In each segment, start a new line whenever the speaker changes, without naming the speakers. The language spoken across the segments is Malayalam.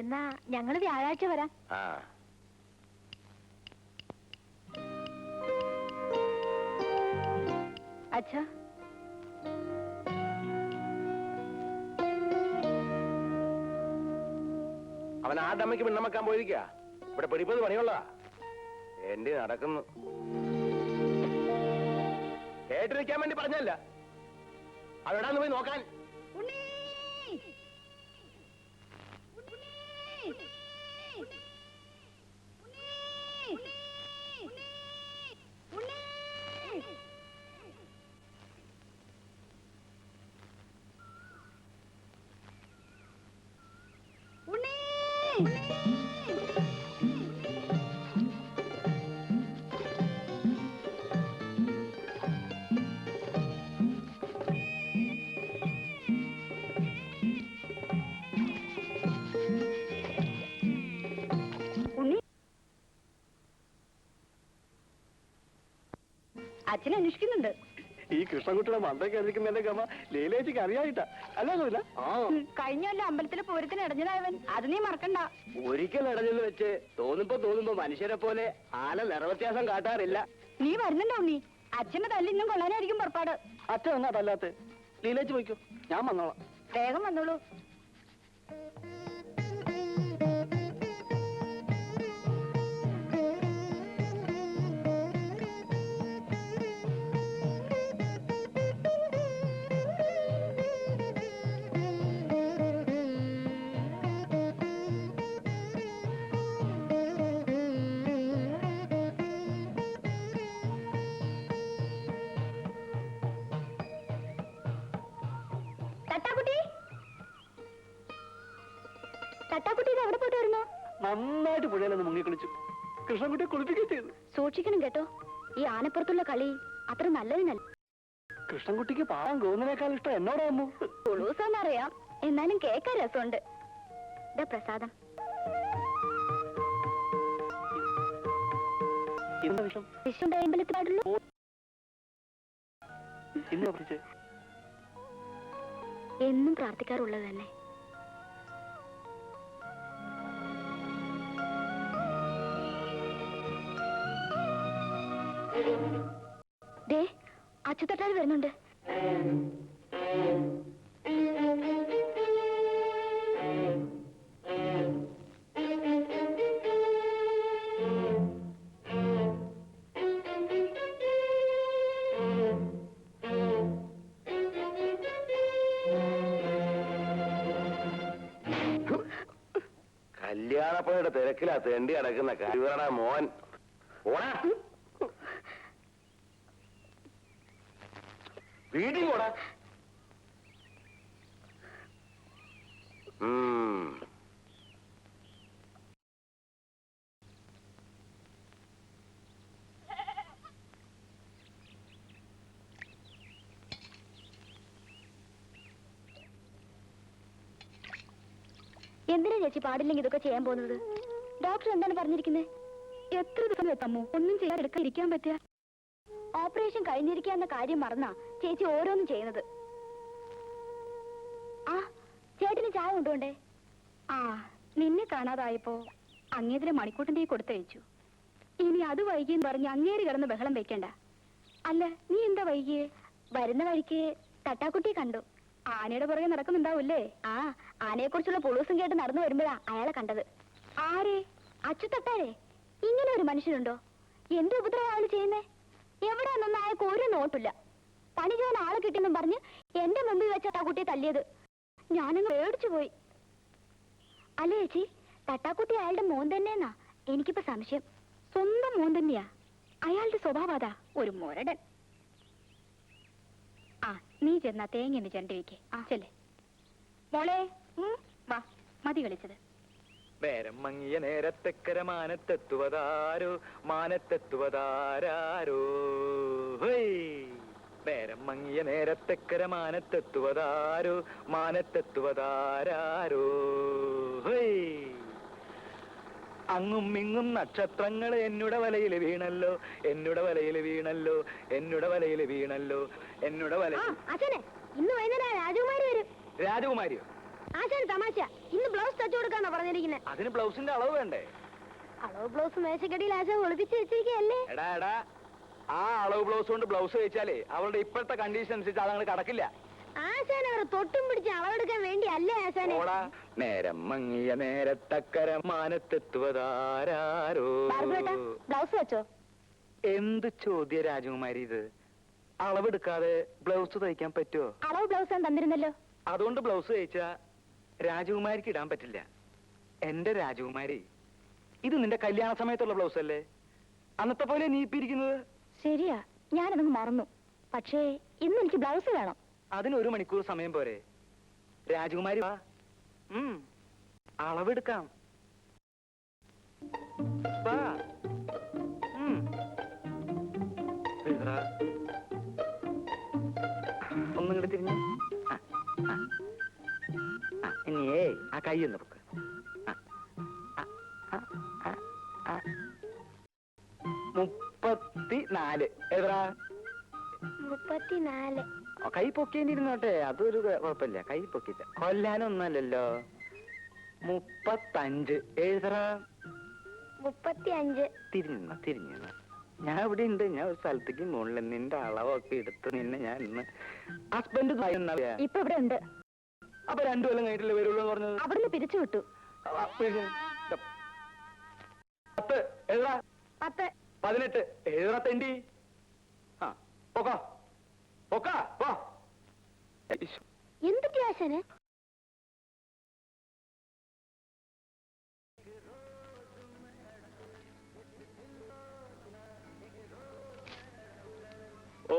എന്നാ ഞങ്ങള് വ്യാഴാഴ്ച വരാം. അച്ഛാ,
അവൻ ആ ഡമ്മയ്ക്ക് പിണ്ണമക്കാൻ പോയിരിക്കാ. ഇവിടെ പിടിപ്പത് പണിയുള്ള എന്റെ നടക്കുന്നു. കേട്ടിരിക്കാൻ വേണ്ടി പറഞ്ഞല്ല, അവിടാന്ന് പോയി നോക്കാൻ.
അച്ഛനെ അന്വേഷിക്കുന്നുണ്ട്.
ഈ കൃഷ്ണൻകുട്ടിയുടെ മന്ദക്കായിരിക്കുന്നതിന്റെ ഗമ ലീലേച്ചിക്ക് അറിയായിട്ടാ അല്ല?
കഴിഞ്ഞല്ല അമ്പലത്തിലെ പൂരത്തിന് ഇടഞ്ഞതായവൻ, അത് നീ മറക്കണ്ട.
ഒരിക്കൽ ഇടഞ്ഞെന്ന് വെച്ച് തോന്നുമ്പോ മനുഷ്യരെ പോലെ ആന നിറവ്യത്യാസം കാട്ടാറില്ല.
നീ വരുന്നുണ്ടോ ഉണ്ണി? അച്ഛന്റെ തല്ലി ഇന്നും കൊള്ളാനായിരിക്കും പുറപ്പാട്.
അച്ഛൻ എന്നാ തല്ലാത്ത? ലീലേച്ചി പോയിക്കോ, ഞാൻ വന്നോളാം.
വേഗം വന്നോളൂ. തട്ടാക്കുട്ടി ഇത് എവിടെ പോയിട്ട് വരുന്നു?
നന്നായിട്ട് പുഴയിലൊന്ന് മുങ്ങി കുളിച്ചു. കൃഷ്ണൻകുട്ടിയെ കുളിപ്പിക്കുകയും ചെയ്തു.
സൂക്ഷിക്കണം കേട്ടോ, ഈ ആനപ്പുറത്തുള്ള കളി അത്ര നല്ലതിനല്ല.
കൃഷ്ണൻകുട്ടിക്ക് പാവം ഗോവിന്ദനേക്കാൾ ഇഷ്ടം എന്നോടാമോ?
ഉളൂസാന്നറിയാം, എന്നാലും കേൾക്കാൻ രസമുണ്ട്. ഇതാ പ്രസാദം. വിഷുണ്ടായമ്പലത്തിൽ പാടുള്ളൂ. എന്നും പ്രാർത്ഥിക്കാറുള്ളത് തന്നെ. ദേ, അച്ചുതട്ടാൽ വരുന്നുണ്ട്.
കല്യാണപ്പണിയുടെ തിരക്കിലാ തെണ്ടി അടക്കുന്ന കഴിവറ മോൻ. ഓടാ വീട്ടിൽ ഓടാ.
എന്തിനാ ചേച്ചി പാടില്ലെങ്കിൽ ഇതൊക്കെ ചെയ്യാൻ പോകുന്നത്? ഡോക്ടർ എന്താണ് പറഞ്ഞിരിക്കുന്നത്? എത്ര ദിവസം എത്തമ്മോ ഒന്നും ചെയ്യാൻ എടുക്കാതിരിക്കാൻ പറ്റുക? ഓപ്പറേഷൻ കഴിഞ്ഞിരിക്കാന്ന കാര്യം മറന്നാ ചേച്ചി ഓരോന്നും ചെയ്യുന്നത്. ആ ചേട്ടന് ചായ കൊണ്ടുപോണ്ടേ? ആ, നിന്നെ കാണാതായപ്പോ അങ്ങേതിലെ മണിക്കൂട്ടിന്റെ കൊടുത്തയച്ചു. ഇനി അത് വൈകിയെന്ന് പറഞ്ഞ് അങ്ങേര് കിടന്ന് ബഹളം വെക്കണ്ട. അല്ല, നീ എന്താ വൈകിയേ? വരുന്ന വഴിക്ക് തട്ടാക്കുട്ടിയെ കണ്ടു. ആനയുടെ പുറകെ നടക്കുന്നുണ്ടാവൂല്ലേ? ആ, ആനയെ കുറിച്ചുള്ള പുളൂസും കേട്ട് നടന്നു വരുമ്പോഴാ അയാളെ കണ്ടത്. ആരെ? അച്ചുതട്ടാരെ? ഇങ്ങനെ ഒരു മനുഷ്യനുണ്ടോ? എന്ത് ഉപദ്രവം അയാൾ ചെയ്യുന്നേ? എവിടെ നിന്നൊന്നും അയാൾക്ക് ഒരു നോട്ടില്ല. പണി ചെയ്യാൻ ആളെ കിട്ടിയെന്നും പറഞ്ഞ് എന്റെ മുമ്പിൽ വെച്ച തട്ടാക്കുട്ടിയെ തല്ലിയത് ഞാനങ്ങ് പേടിച്ചു പോയി. അല്ലേ ചേച്ചി, തട്ടാക്കുട്ടി അയാളുടെ മോൻ തന്നെയെന്നാ എനിക്കിപ്പോ സംശയം. സ്വന്തം മോൻ തന്നെയാ. അയാളുടെ സ്വഭാവം അതാ, ഒരു മുരടൻ. ആ, നീ ചെന്നാ തേങ്ങ ചണ്ടി വയ്ക്കേ. ആ ചെല്ലേ മോളെ. വാ, മതി കളിച്ചത്.
നേരം മങ്ങിയ നേരത്തെക്കര മാനത്തെത്തുവതാരോ, മാനത്തെത്തുവതാരോ. നേരം മങ്ങിയ നേരത്തെക്കര മാനത്തെത്തുവതാരോ, മാനത്തെത്തുവതാരോ. അങ്ങും ഇങ്ങും നക്ഷത്രങ്ങൾ എന്നുടെ വലയിൽ വീണല്ലോ, എന്നുടെ വലയിൽ വീണല്ലോ, എന്നുടെ വലയിൽ വീണല്ലോ, എന്നുടെ വല.
അച്ഛനെ, ഇന്ന് വൈകുന്നേരം രാജകുമാരി വരും.
രാജകുമാരിയോ?
ആ, ആശാന് തമാശ. ഇന്ന് ബ്ലൗസ് തച്ചു കൊടുക്കാന്നാ പറഞ്ഞിരിക്കുന്നത്.
അതിന് ബ്ലൗസിന്റെ അളവ് വേണ്ടേ?
അളവ് ബ്ലൗസ് മേശക്കടിയിൽ ആശാൻ ഒളിപ്പിച്ച് വെച്ചിരിക്കല്ലേ?
എടാ ആ അളവ് ബ്ലൗസ് കൊണ്ട് ബ്ലൗസ് കഴിച്ചാലേ അവളുടെ ഇപ്പോഴത്തെ കണ്ടീഷൻ അനുസരിച്ച് അതങ്ങനെ കടക്കില്ല.
ആശാൻ അവർ തൊട്ടും പിടിച്ച് അളവെടുക്കാൻ വേണ്ടി അല്ലേ ആശാനെ?
നേരം മങ്ങിയ നേരത്തക്കര മാനത്തെത്തുവതാരോ.
ബ്ലൗസ് വെച്ചോ?
എന്ത് ചോദ്യ രാജകുമാരി ഇത്? അളവെടുക്കാതെ ബ്ലൗസ് തയ്ക്കാൻ പറ്റുമോ?
അളവ് ബ്ലൗസ് ഞാൻ തന്നിരുന്നല്ലോ.
അതുകൊണ്ട് ബ്ലൗസ് തയ്ച്ചാ രാജകുമാരിക്ക് ഇടാൻ പറ്റില്ല. എന്റെ രാജകുമാരി, ഇത് നിന്റെ കല്യാണ സമയത്തുള്ള ബ്ലൗസ് അല്ലേ? അന്നത്തെ പോലെ നീ ഇപ്പിരിക്കുന്നത്.
ശരിയാ, ഞാനതങ്ങ് മറന്നു. പക്ഷേ ഇന്ന് എനിക്ക് ബ്ലൗസ് വേണം.
അതിന് 1 മണിക്കൂർ സമയം പോരെ? രാജകുമാരി വാ, അളവെടുക്കാം. വാ. ഒന്നും കൂടെ തിരിഞ്ഞ്. ഇനിയേ ആ കൈ ഒന്ന് പൊക്ക്. 34. എത്ര?
34.
കൈ പൊക്കേണ്ടിരുന്നോട്ടെ, അതൊരു കുഴപ്പമില്ല. കൈ പൊക്കിച്ച കൊല്ലാനൊന്നല്ലല്ലോ. 35. എഴുതറ.
35.
തിരിഞ്ഞു. ഞാൻ ഇവിടെ ഉണ്ട്. ഞാൻ ഒരു സ്ഥലത്തേക്ക് മുകളിൽ നിന്റെ അളവൊക്കെ എടുത്ത് നിന്നെ ഞാൻ ഇന്ന് ഹസ്ബൻഡ്
ഇപ്പൊ ഇവിടെ ഉണ്ട്.
അപ്പൊ 2 കൊല്ലം കഴിഞ്ഞിട്ടില്ലേ വരുള്ളൂ എന്ന് പറഞ്ഞത്?
അവിടുന്ന് പിരിച്ചു വിട്ടു.
10. എഴുതാ.
10.
18. എഴുതാ തെണ്ടി.
എന്തൊക്കെ ആശാന്?
ഓ,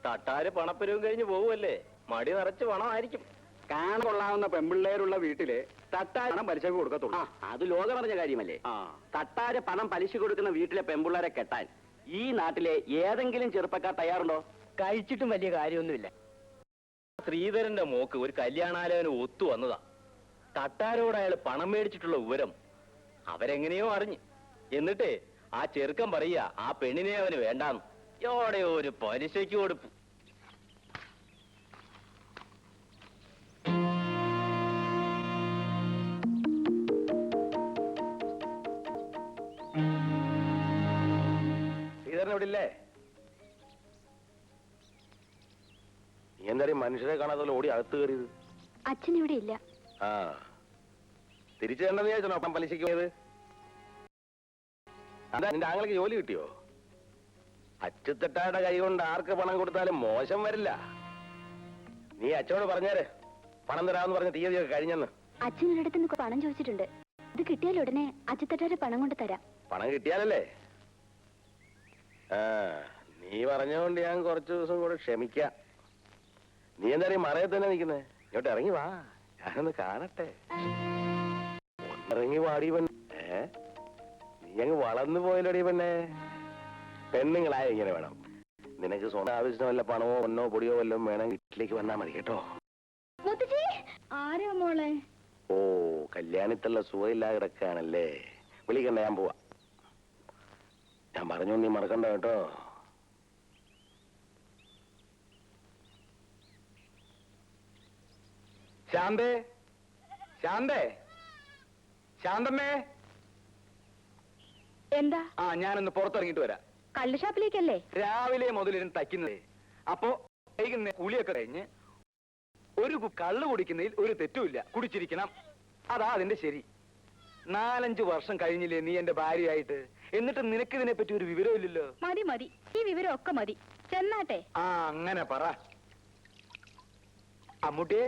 തട്ടാര് പണപ്പരവും കഴിഞ്ഞ് പോവുമല്ലേ? മടി നിറച്ച് പണമായിരിക്കും.
കാണാൻ കൊള്ളാവുന്ന പെമ്പിള്ളേരുള്ള വീട്ടില് തട്ടാരണം പലിശക്ക് കൊടുക്കത്തുള്ളൂ.
അത് ലോകം പറഞ്ഞ കാര്യമല്ലേ? തട്ടാര് പണം പലിശ കൊടുക്കുന്ന വീട്ടിലെ പെമ്പിള്ളേരെ കെട്ടാൻ ഈ നാട്ടിലെ ഏതെങ്കിലും ചെറുപ്പക്കാർ തയ്യാറുണ്ടോ? കഴിച്ചിട്ടും വലിയ കാര്യമൊന്നുമില്ല. ശ്രീധരന്റെ മോക്ക് ഒരു കല്യാണാലോചന ഒത്തു വന്നതാ. തട്ടാരോട് അയാൾ പണം മേടിച്ചിട്ടുള്ള വിവരം അവരെങ്ങനെയോ അറിഞ്ഞ്. എന്നിട്ട് ആ ചെറുക്കൻ പറയുക ആ പെണ്ണിനെ അവന് വേണ്ടാന്ന്. എവിടെ ഒരു പലിശയ്ക്ക് കൊടുപ്പ്.
ഇവിടെ ഇല്ലേ? നീ എന്തായാലും മനുഷ്യരെ കാണാതെ ഓടി അകത്ത് കയറിയത്?
അച്ഛൻ ഇവിടെ ഇല്ല.
ആ, തിരിച്ചു തരണ്ടെന്ന് വിചാരിച്ചോ അപ്പം പലിശയ്ക്ക് പോയത്? അതാ നിന്റെ ആങ്ങൾക്ക് ജോലി കിട്ടിയോ? അച്ചുത്തട്ടായുടെ കൈ കൊണ്ട് ആർക്ക് പണം കൊടുത്താലും മോശം വരില്ല. നീ അച്ഛനോട് പറഞ്ഞേരെ പണം തരാമെന്ന് പറഞ്ഞ തീയതിയൊക്കെ കഴിഞ്ഞെന്ന്.
അച്ഛൻ ഒരിടത്ത് നിന്ന് പണം ചോദിച്ചിട്ടുണ്ട്. ഇത് കിട്ടിയാൽ ഉടനെ അച്ഛത്തട്ടാരെ പണം കൊണ്ട് തരാം.
പണം കിട്ടിയാലല്ലേ? ആ, നീ പറഞ്ഞുകൊണ്ട് ഞാൻ കുറച്ചു ദിവസം കൂടെ ക്ഷമിക്കാം. നീ എന്തായാലും മറയത്ത് തന്നെ നിൽക്കുന്നേ? ഇങ്ങോട്ട് ഇറങ്ങി വാ, ഞാനൊന്ന് കാണട്ടെ. ഒന്നിറങ്ങി വാടി പെണ്ണേ. നീ അങ്ങ് വളർന്നു പോയല്ലോടി പെണ്ണേ. പെണ്ണുങ്ങളായ ഇങ്ങനെ വേണം. നിനക്ക് സ്വന്തം ആവശ്യത്തിന് വല്ല പണമോ പൊന്നോ പൊടിയോ വല്ലതും വേണം, വീട്ടിലേക്ക് വന്നാ മതി കേട്ടോ.
ആരാ മോളെ?
ഓ, കല്യാണത്തുള്ള സുഖമില്ലാതെ കിടക്കാണല്ലേ? വിളിക്കണ്ട, ഞാൻ പോവാ. ഞാൻ പറഞ്ഞു, നീ മറക്കണ്ട കേട്ടോ.
ശാന്തേ, ശാന്തേ, ശാന്തമ്മേ.
എന്താ?
ഞാനൊന്ന് പുറത്തിറങ്ങിട്ട് വരാം.
കള്ള് ഷാപ്പിലേക്കല്ലേ?
രാവിലെ മുതലിരുന്ന് തയ്ക്കുന്നതേ. അപ്പോ വൈകുന്നേരം കുളിയൊക്കെ കഴിഞ്ഞ് ഒരു കള്ള് കുടിക്കുന്നതിൽ ഒരു തെറ്റുമില്ല. കുടിച്ചിരിക്കണം, അതാ അതിന്റെ ശരി. 4-5 വർഷം കഴിഞ്ഞില്ലേ നീ എന്റെ ഭാര്യയായിട്ട്? എന്നിട്ട് നിനക്ക് ഇതിനെ പറ്റി ഒരു വിവരമില്ലല്ലോ.
മതി മതി, ഈ വിവരം ഒക്കെ മതി. ചെന്നാട്ടെ.
അങ്ങനെ പറ. അമ്മൂട്ടിയെ,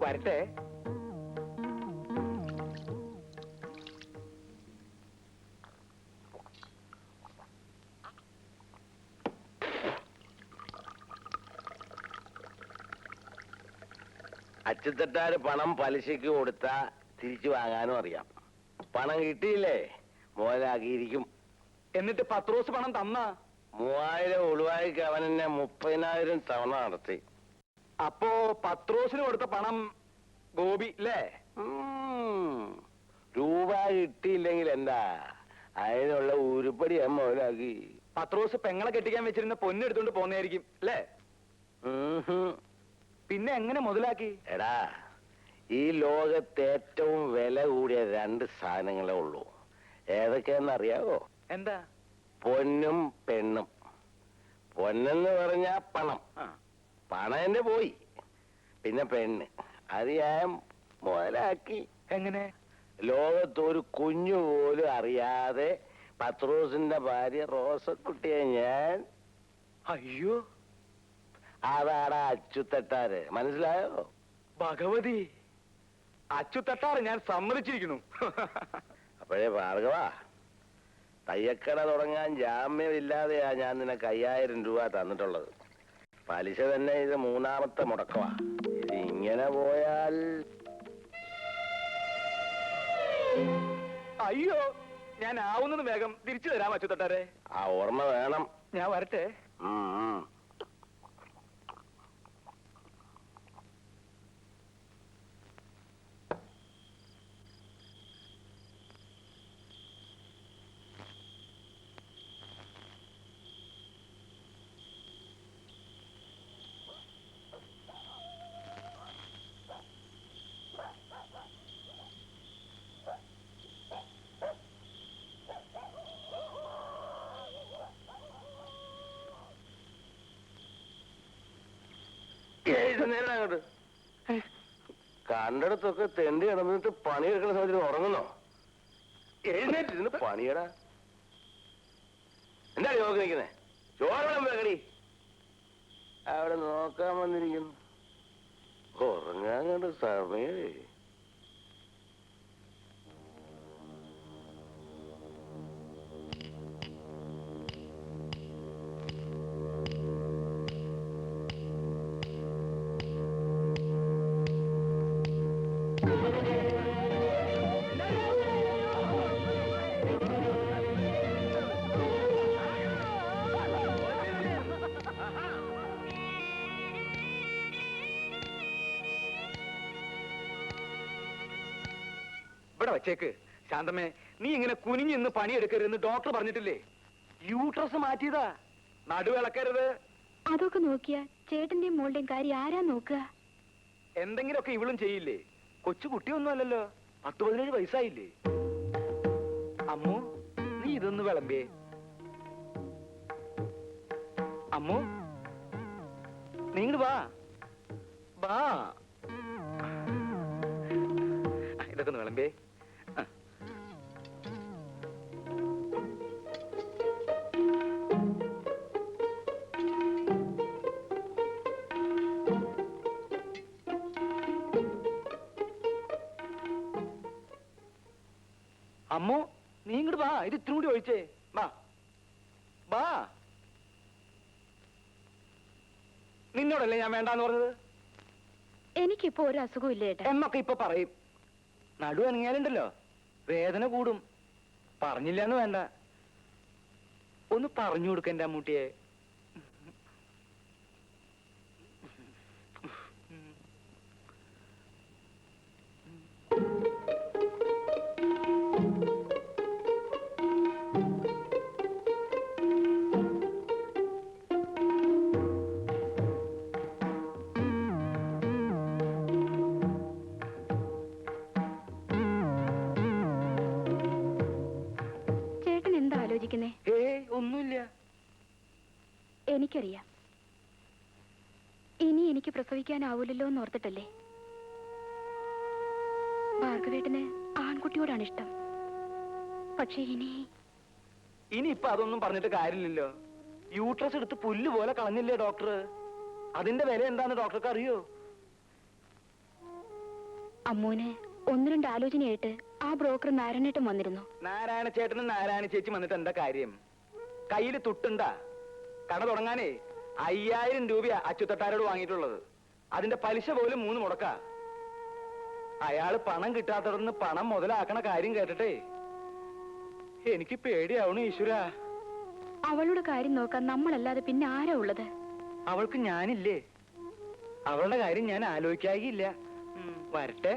വരട്ടെ.
അച്ചുത്തട്ടാര് പണം പലിശയ്ക്ക് കൊടുത്താ തിരിച്ചു വാങ്ങാനും അറിയാം. പണം കിട്ടിയില്ലേ മോലാക്കിയിരിക്കും.
എന്നിട്ട് പത്രോസ് പണം തന്ന
3000 ഒളിവായിക്ക് അവൻ എന്നെ 30,000 തവണ നടത്തി.
അപ്പോ പത്രോസിന് കൊടുത്ത പണം ഗോപി അല്ലേ?
രൂപ കിട്ടിയില്ലെങ്കിൽ എന്താ, അതിനുള്ള ഉരുപ്പടി മോലാക്കി.
പത്രോസ് പെങ്ങളെ കെട്ടിക്കാൻ വെച്ചിരുന്ന പൊന്നെടുത്തോണ്ട് പോന്നായിരിക്കും അല്ലേ? പിന്നെ എങ്ങനെ മുതലാക്കി?
എടാ, ഈ ലോകത്ത് ഏറ്റവും വില കൂടിയ 2 സാധനങ്ങളേ ഉള്ളൂ. ഏതൊക്കെയെന്ന് അറിയാവോ?
എന്താ?
പൊന്നും പെണ്ണും. പൊന്നെന്ന് പറഞ്ഞാ പണം.
ആ.
പണം എന്റെ പോയി. പിന്നെ പെണ്ണ്, അത് ഞാൻ മുതലാക്കി.
എങ്ങനെ?
ലോകത്ത് ഒരു കുഞ്ഞു പോലും അറിയാതെ പത്രോസിന്റെ ഭാര്യ റോസക്കുട്ടിയെ ഞാൻ...
അയ്യോ,
അതാടാ അച്ചുതട്ടാര്. മനസ്സിലായോ?
ഭഗവതി, അച്ചുതട്ടാറ് ഞാൻ സമ്മതിച്ചിരിക്കുന്നു.
അപ്പോഴേ ഭാർഗവ, തയ്യക്കട തുടങ്ങാൻ ജാമ്യമില്ലാതെയാ ഞാൻ നിനക്ക് 5000 രൂപ തന്നിട്ടുള്ളത്. പലിശ തന്നെ ഇത് 3ാമത്തെ മുടക്കമാ. ഇത് ഇങ്ങനെ പോയാൽ...
അയ്യോ, ഞാൻ ആവുന്നത് വേഗം തിരിച്ചു തരാം അച്ചുതട്ടാരെ.
ആ ഓർമ്മ വേണം.
ഞാൻ വരട്ടെ.
ഉം, ഉം. നേരം അങ്ങോട്ട് കണ്ടിടത്തൊക്കെ തെണ്ടി കിടന്നിട്ട് പണിയെടുക്കുന്ന സമയത്ത് ഉറങ്ങുന്നോ? എഴുന്നേറ്റിരുന്ന് പണിയടാ. എന്താ നോക്കി നിൽക്കുന്നേ? ചോറണം വേഗടി. അവിടെ നോക്കാൻ വന്നിരിക്കുന്നു. ഉറങ്ങാൻ കണ്ട് സമയേ.
ഇവിടെ വച്ചേക്ക്. ശാന്തമ്മേ, നീ ഇങ്ങനെ കുനിഞ്ഞിന്ന് പണിയെടുക്കരുതെന്ന് ഡോക്ടർ പറഞ്ഞിട്ടില്ലേ? യൂട്രസ് മാറ്റിയതാ. നടുവിളക്കരുത്.
അതൊക്കെ നോക്കിയാ ചേട്ടന്റെയും മോളുടെയും കാര്യം ആരാ നോക്കുക?
എന്തെങ്കിലുമൊക്കെ ഇവളും ചെയ്യില്ലേ? കൊച്ചു കുട്ടിയൊന്നും അല്ലല്ലോ, 10-17 വയസ്സായില്ലേ? അമ്മു, നീ ഇതൊന്ന് വിളമ്പേ. അമ്മു, നീ ഇങ്ങട് വാ. വാ, ഇതൊക്കെ ഒന്ന് വിളമ്പേ. അമ്മു, നീ ഇങ്ങോട്ട് വാ. ഇത് ഇത്തിരി കൂടി ഒഴിച്ചേ. വാ വാ. നിന്നോടല്ലേ ഞാൻ വേണ്ടാന്ന് പറഞ്ഞത്?
എനിക്കിപ്പോ ഒരു അസുഖവും ഇല്ല ചേട്ടാ.
എന്നൊക്കെ ഇപ്പൊ പറയും. നടു അനങ്ങിയാലുണ്ടല്ലോ വേദന കൂടും. പറഞ്ഞില്ലാന്ന് വേണ്ട, ഒന്ന് പറഞ്ഞു കൊടുക്ക എന്റെ അമ്മൂട്ടിയെ. ഒന്നുമില്ല.
എനിക്കറിയാം, ഇനി എനിക്ക് പ്രസവിക്കാനാവൂലല്ലോ എന്ന് ഓർത്തിട്ടല്ലേ. ഭാർഗവേട്ടന് ആൺകുട്ടിയോടാണ് ഇഷ്ടം. പക്ഷെ
ഇനിയിപ്പൊ അതൊന്നും പറഞ്ഞിട്ട് കാര്യമില്ലല്ലോ. യൂട്രസ് എടുത്ത് പുല്ല് പോലെ കളഞ്ഞില്ലേ ഡോക്ടർ? അതിന്റെ വില എന്താന്ന് ഡോക്ടർക്ക് അറിയോ?
അമ്മൂന് 1-2 ആലോചനയായിട്ട് ആ ബ്രോക്കർ നാരായണേട്ടൻ വന്നിരുന്നു.
നാരായണ ചേട്ടനും നാരായണ ചേച്ചി വന്നിട്ട് എന്താ കാര്യം? കയ്യില് തുട്ടുണ്ടാ? കട തുടങ്ങാനേ 5000 രൂപയാ അച്ചുതട്ടാരോട് വാങ്ങിയിട്ടുള്ളത്. അതിന്റെ പലിശ പോലും 3 മുടക്കാ. അയാള് പണം കിട്ടാത്തടന്ന് പണം മുതലാക്കണ കാര്യം കേട്ടിട്ടേ എനിക്ക് പേടിയാവണു ഈശ്വര.
അവളുടെ കാര്യം നോക്കാൻ നമ്മളല്ലാതെ പിന്നെ ആരാ ഉള്ളത്?
അവൾക്ക് ഞാനില്ലേ? അവളുടെ കാര്യം ഞാൻ ആലോചിക്കാകില്ല. വരട്ടെ.